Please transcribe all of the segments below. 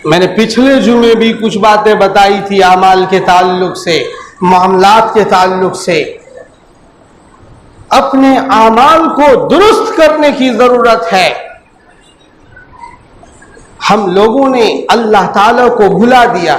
मैंने पिछले जुमे भी कुछ बातें बताई थी आमाल के ताल्लुक से, मामलात के ताल्लुक से। अपने आमाल को दुरुस्त करने की जरूरत है। हम लोगों ने अल्लाह ताला को भुला दिया,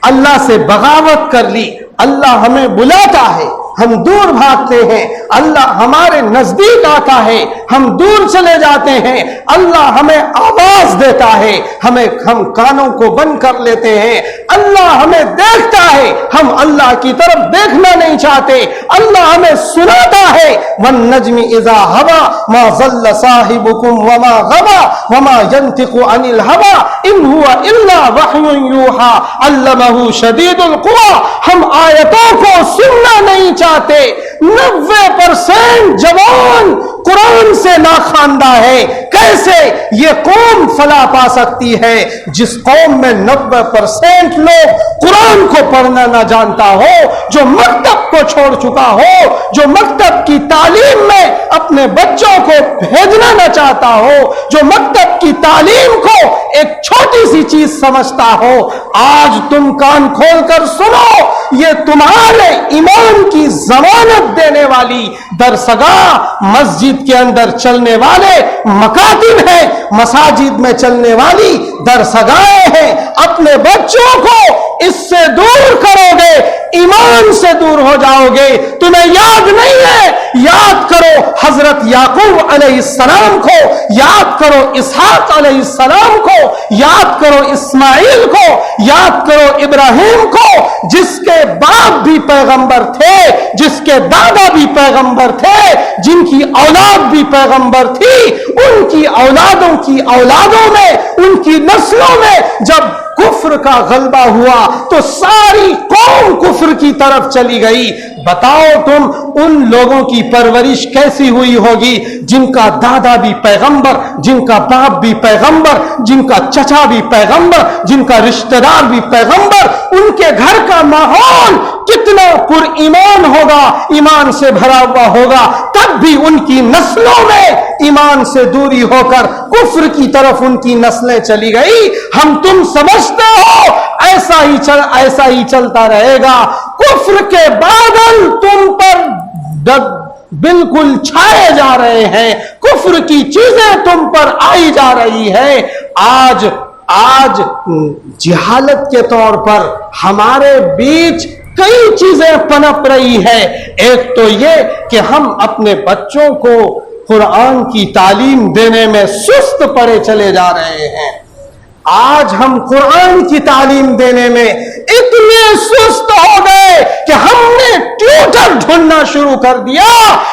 अल्लाह से बगावत कर ली। अल्लाह हमें बुलाता है, हम दूर भागते हैं। अल्लाह हमारे नजदीक आता है, हम दूर चले जाते हैं। अल्लाह हमें आवाज देता है, हम कानों को बंद कर लेते हैं। अल्लाह हमें देखता है, हम अल्लाह की तरफ देखना नहीं चाहते। अल्लाह हमें सुनाता है, वन नज्मी इज़ा हवा मा ज़ल्ल साहिबुकुम वमा गवा वमा यंतिकु अनिल हवा इन हुवा इल्ला वह्युन यूहा अल्लमहु शदीदुल कुवा। हम आयतों को सुनना नहीं चाहते। 90% जवान कुरान से नाखानदा है। कैसे ये कौम फला पा सकती है जिस कौम में 90% लोग कुरान को पढ़ना ना जानता हो, जो मकतब को छोड़ चुका हो, जो मकतब की तालीम में अपने बच्चों को भेजना ना चाहता हो, जो मकतब की तालीम को एक छोटी सी चीज समझता हो। आज तुम कान खोलकर सुनो, ये तुम्हारे ईमान की जमानत देने वाली दरसगाह मस्जिद के अंदर चलने वाले मकातिब हैं, मसाजिद में चलने वाली दरसगाहें हैं। अपने बच्चों को इससे दूर करोगे, ईमान से दूर हो जाओगे। तुम्हें याद नहीं है? याद करो हजरत याकूब अलैहिस्सलाम को, याद करो इसहाक अलैहिस्सलाम को, याद करो इस्माइल को, याद करो इब्राहिम को, जिसके बाप भी पैगंबर थे, जिसके दादा भी पैगंबर थे, जिनकी औलाद भी पैगंबर थी। उनकी औलादों की औलादों में, उनकी नस्लों में जब कुफ्र का गलबा हुआ तो सारी कौम कुफ्र की तरफ चली गई। बताओ तुम उन लोगों की परवरिश कैसी हुई होगी जिनका दादा भी पैगंबर, जिनका बाप भी पैगंबर, जिनका चचा भी पैगंबर, जिनका रिश्तेदार भी पैगंबर। उनके घर का माहौल कितना पुरईमान होगा, ईमान से भरा हुआ होगा। तब भी उनकी नस्लों में ईमान से दूरी होकर कुफ्र की तरफ उनकी नस्लें चली गई। हम तुम समझते हो ऐसा ही चलता रहेगा। कुफ्र के बादल तुम पर बिल्कुल छाए जा रहे हैं, कुफ्र की चीजें तुम पर आई जा रही है। आज जिहालत के तौर पर हमारे बीच कई चीजें पनप रही है। एक तो ये कि हम अपने बच्चों को कुरान की तालीम देने में सुस्त पड़े चले जा रहे हैं। आज हम कुरान की तालीम देने में इतने सुस्त हो गए कि हमने ट्यूटर ढूंढना शुरू कर दिया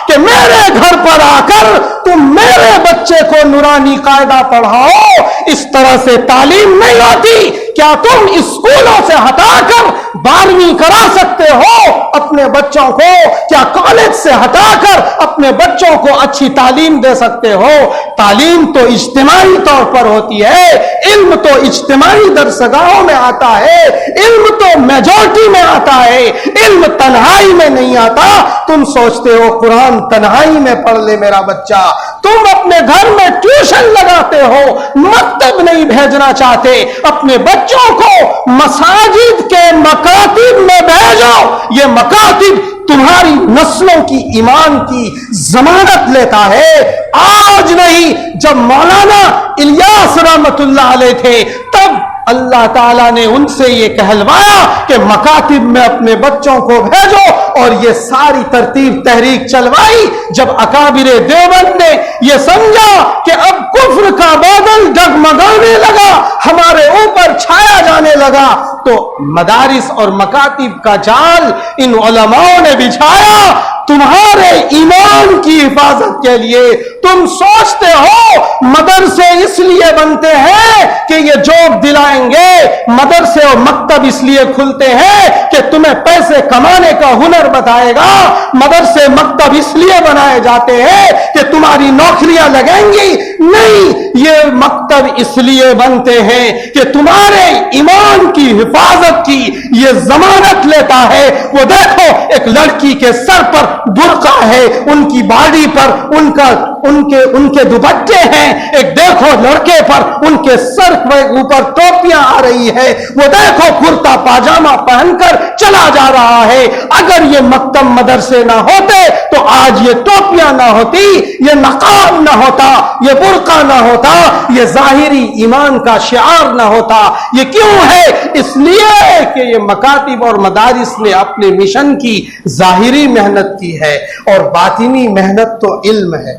कि मेरे घर पर आकर तुम मेरे बच्चे को नूरानी कायदा पढ़ाओ। इस तरह से तालीम नहीं होती। क्या तुम स्कूलों से हटाकर 12वीं करा सकते हो अपने बच्चों को? क्या कॉलेज से हटाकर अपने बच्चों को अच्छी तालीम दे सकते हो? तालीम तो इज्तिमाई तौर पर होती है, इल्म तो इज्तिमाई दरसगाहों में आता है, इल्म तो मेजॉरिटी में आता है, इल्म तन्हाई में नहीं आता। तुम सोचते हो कुरान तन्हाई में पढ़ ले मेरा बच्चा। तुम अपने घर में ट्यूशन लगाते हो, मकतब नहीं भेजना चाहते। अपने बच्चों को मसाजिद के मकातिब में भेजो। ये मकातिब तुम्हारी नस्लों की ईमान की जमानत लेता है। आज नहीं, जब मौलाना इलियास रहमतुल्लाह अलैह थे तब अल्लाह ताला ने उनसे ये कहलवाया कि मकातिब में अपने बच्चों को भेजो, और ये सारी तरतीब तहरीक चलवाई। जब अकाबिरे देवबंद ने ये समझा कि अब कुफ्र का बादल डगमगाने लगा, हमारे ऊपर छाया जाने लगा, तो मदारिस और मकातिब का जाल इन उलमाओं ने बिछाया तुम्हारे ईमान की हिफाजत के लिए। तुम सोचते हो मदरसे इसलिए बनते हैं कि ये जॉब दिलाएंगे, मदरसे और मकतब इसलिए खुलते हैं कि तुम्हें पैसे कमाने का हुनर बताएगा, मदरसे मकतब इसलिए बनाए जाते हैं कि तुम्हारी नौकरियां लगेंगी। नहीं, ये मकतब इसलिए बनते हैं कि तुम्हारे ईमान की हिफाजत की ये जमानत लेता है। वो देखो, एक लड़की के सर पर बुर्का है, उनकी बॉडी पर उनका उनके उनके दुपट्टे हैं, एक देखो लड़के पर उनके सर के ऊपर टोपियां आ रही है, वो देखो कुर्ता पाजामा पहनकर चला जा रहा है। अगर ये मकतब मदरसे ना होते तो आज ये टोपियां ना होती, ये नकाब ना होता, ये बुर्का ना होता, ये जाहिरी ईमान का शिआर ना होता। ये क्यों है? इसलिए कि ये मकातिब और मदारिस ने अपने मिशन की जाहिरी मेहनत की है, और बातिनी मेहनत तो इल्म है,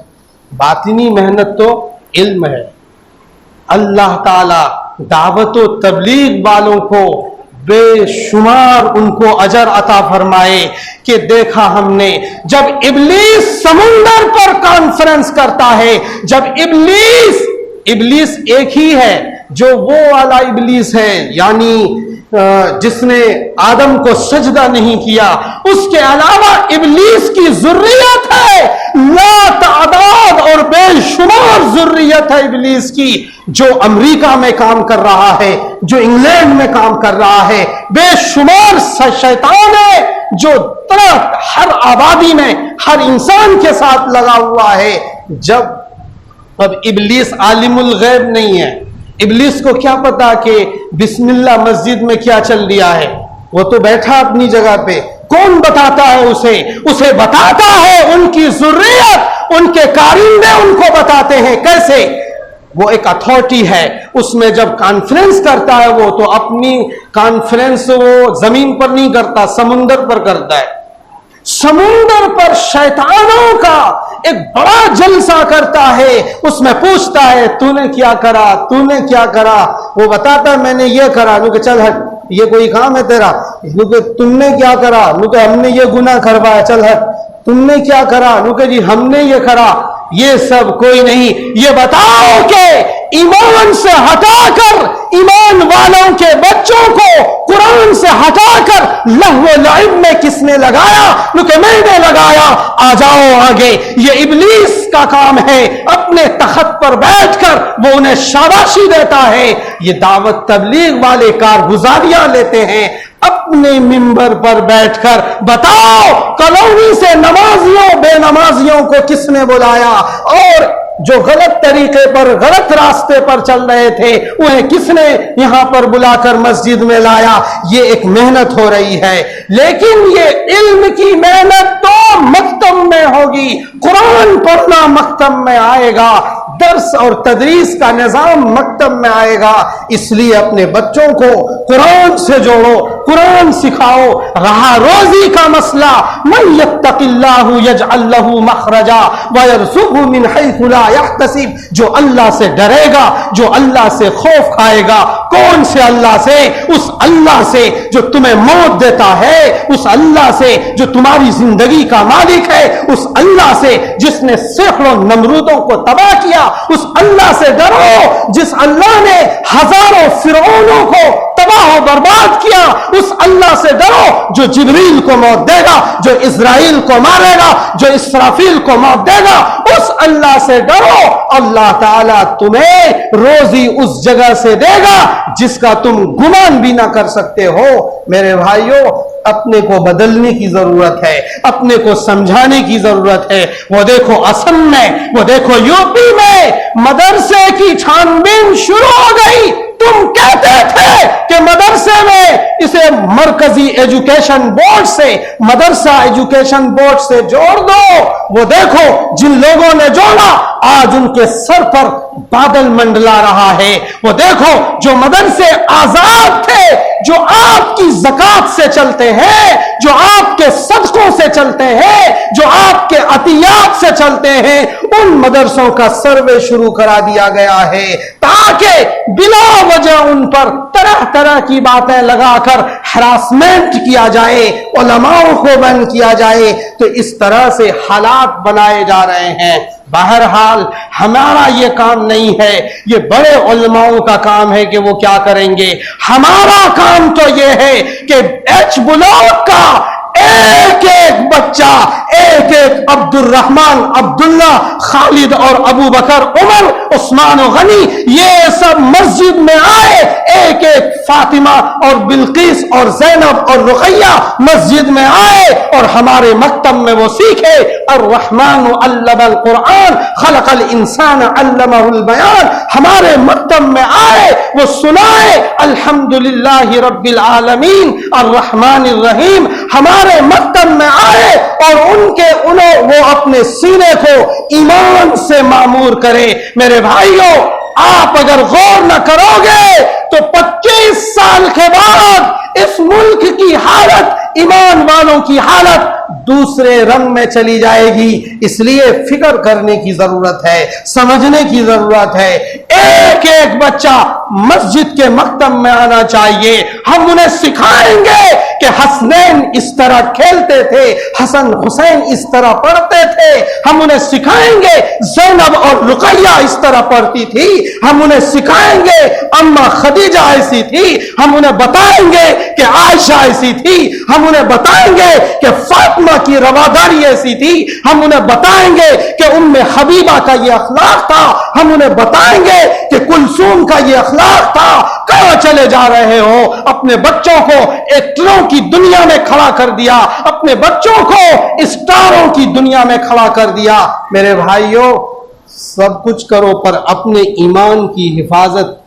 बातिनी मेहनत तो इल्म है। अल्लाह ताला दावत व तबलीग वालों को बेशुमार उनको अजर अता फरमाए कि देखा हमने जब इब्लीस समुंदर पर कॉन्फ्रेंस करता है, जब इब्लीस एक ही है जो वो वाला इब्लीस है, यानी जिसने आदम को सजदा नहीं किया, उसके अलावा इब्लीस की जुर्रियत है लातादाद और बेशुमार जुर्रियत है इब्लीस की, जो अमेरिका में काम कर रहा है, जो इंग्लैंड में काम कर रहा है, बेशुमार शैतान है जो तरह हर आबादी में हर इंसान के साथ लगा हुआ है। अब इब्लीस आलिमुल गैब नहीं है, इब्लीस को क्या पता कि बिस्मिल्लाह मस्जिद में क्या चल रहा है, वो तो बैठा अपनी जगह पे। कौन बताता है उसे बताता है उनकी जुर्रियत, उनके कारिंदे उनको बताते हैं। कैसे? वो एक अथॉरिटी है, उसमें जब कॉन्फ्रेंस करता है वो तो अपनी कॉन्फ्रेंस वो जमीन पर नहीं करता, समुंदर पर करता है। समुंदर पर शैतानों का एक बड़ा जलसा करता है, उसमें पूछता है तूने क्या करा, तूने क्या करा। वो बताता है मैंने ये करा। नुके चल हट, ये कोई काम है तेरा? नुके तुमने क्या करा? नुके हमने ये गुनाह करवाया, चल हट। तुमने क्या करा? नुके जी हमने ये करा। ये सब कोई नहीं, ये बताओ कि ईमान से हटाकर, ईमान वालों के बच्चों को कुरान से हटाकर लहव लाइब में किसने लगाया? क्योंकि मैंने लगाया। आ जाओ आगे। ये इब्लीस का काम है, अपने तख्त पर बैठकर वो उन्हें शाबाशी देता है। ये दावत तबलीग वाले कारगुजारियां लेते हैं अपने मिंबर पर बैठकर। बताओ कॉलोनी से नमाजियों बेनमाजियों को किसने बुलाया, और जो गलत तरीके पर गलत रास्ते पर चल रहे थे उन्हें किसने यहां पर बुलाकर मस्जिद में लाया? ये एक मेहनत हो रही है, लेकिन ये इल्म की मेहनत तो मकतब में होगी। कुरान पढ़ना मकतब में आएगा, दर्स और तदरीस का निजाम मकतब में आएगा। इसलिए अपने बच्चों को कुरान से जोड़ो, कुरान सिखाओ। रहा रोजी का मसला, मन यत्तकिल्लाहु यजअल लहू मखरजा व यरज़ुक़हु मिन हैथु ला यहतसिब। जो अल्लाह से डरेगा, जो अल्लाह से खौफ खाएगा, कौन से अल्लाह से? उस अल्लाह से जो तुम्हें मौत देता है, उस अल्लाह से जो तुम्हारी जिंदगी का मालिक है, उस अल्लाह से जिसने सैकड़ों नमरूदों को तबाह किया, उस अल्लाह से डरो जिस अल्लाह ने हजारों फिरौनों को तबाह बर्बाद किया। उस अल्लाह से डरो जो जिब्रील को मौत देगा, जो इस्राइल को मारेगा, जो इसराफील को मौत देगा। उस अल्लाह से डरो। अल्लाह ताला तुम्हें रोजी उस जगह से देगा जिसका तुम गुमान भी ना कर सकते हो। मेरे भाइयों, अपने को बदलने की जरूरत है, अपने को समझाने की जरूरत है। वो देखो असम में, वो देखो यूपी में मदरसे की छानबीन शुरू हो गई। तुम कहते थे कि मदरसे में इसे मरकजी एजुकेशन बोर्ड से, मदरसा एजुकेशन बोर्ड से जोड़ दो। वो देखो जिन लोगों ने जोड़ा आज उनके सर पर बादल मंडला रहा है। वो देखो जो मदरसे आजाद थे, जो आपकी ज़कात से चलते हैं, जो आपके सदकों से चलते हैं, जो आपके अतियात से चलते हैं, उन मदरसों का सर्वे शुरू करा दिया गया है ताकि बिला वजह उन पर तरह तरह की बातें लगाकर हरासमेंट किया जाए, उलमाओं को बंद किया जाए। तो इस तरह से हालात बनाए जा रहे हैं। बहरहाल हमारा ये काम नहीं है, ये बड़े उलमाओं का काम है कि वो क्या करेंगे। हमारा काम तो ये है कि एच ब्लॉक का एक एक बच्चा, एक एक अब्दुर्रहमान, अब्दुल्ला, खालिद और अबू बकर, उमर, उस्मान और गनी, ये सब मस्जिद में आए, एक एक एक फातिमा और बिल्किस और जैनब और रुकैया मस्जिद में आए और हमारे मकतब में वो सीखे। अर्रहमान अल्लमल कुरान खलकल इंसान अल्लमहुल बयान, हमारे मकतब में आए, वो सुनाए अल्हम्दुलिल्लाहि रब्बिल आलमीन अर्रहमानिर रहीम। हमारे मकतब में आए और वो अपने सीने को ईमान से मामूर करे। मेरे भाइयों, आप अगर गौर न करोगे तो 25 साल के बाद इस मुल्क की हालत, ईमान वालों की हालत दूसरे रंग में चली जाएगी। इसलिए फिक्र करने की जरूरत है, समझने की जरूरत है। एक एक बच्चा मस्जिद के मकतब में आना चाहिए। हम उन्हें सिखाएंगे कि हसनैन इस तरह खेलते थे, हसन हुसैन इस तरह पढ़ते थे। हम उन्हें सिखाएंगे ज़ैनब और रुकैया इस तरह पढ़ती थी। हम उन्हें सिखाएंगे अम्मा खदीजा ऐसी थी। हम उन्हें बताएंगे कि आयशा ऐसी थी। हम उन्हें बताएंगे कि फातिमा की रवादारी ऐसी थी। हम उन्हें बताएंगे कि उम्मे हबीबा का ये अखलाक था। हम उन्हें बताएंगे कि कुलसूम का ये अखलाक था। कहां चले जा रहे हो? अपने बच्चों को एक्टरों की दुनिया में खड़ा कर दिया, अपने बच्चों को स्टारों की दुनिया में खड़ा कर दिया। मेरे भाइयों, सब कुछ करो पर अपने ईमान की हिफाजत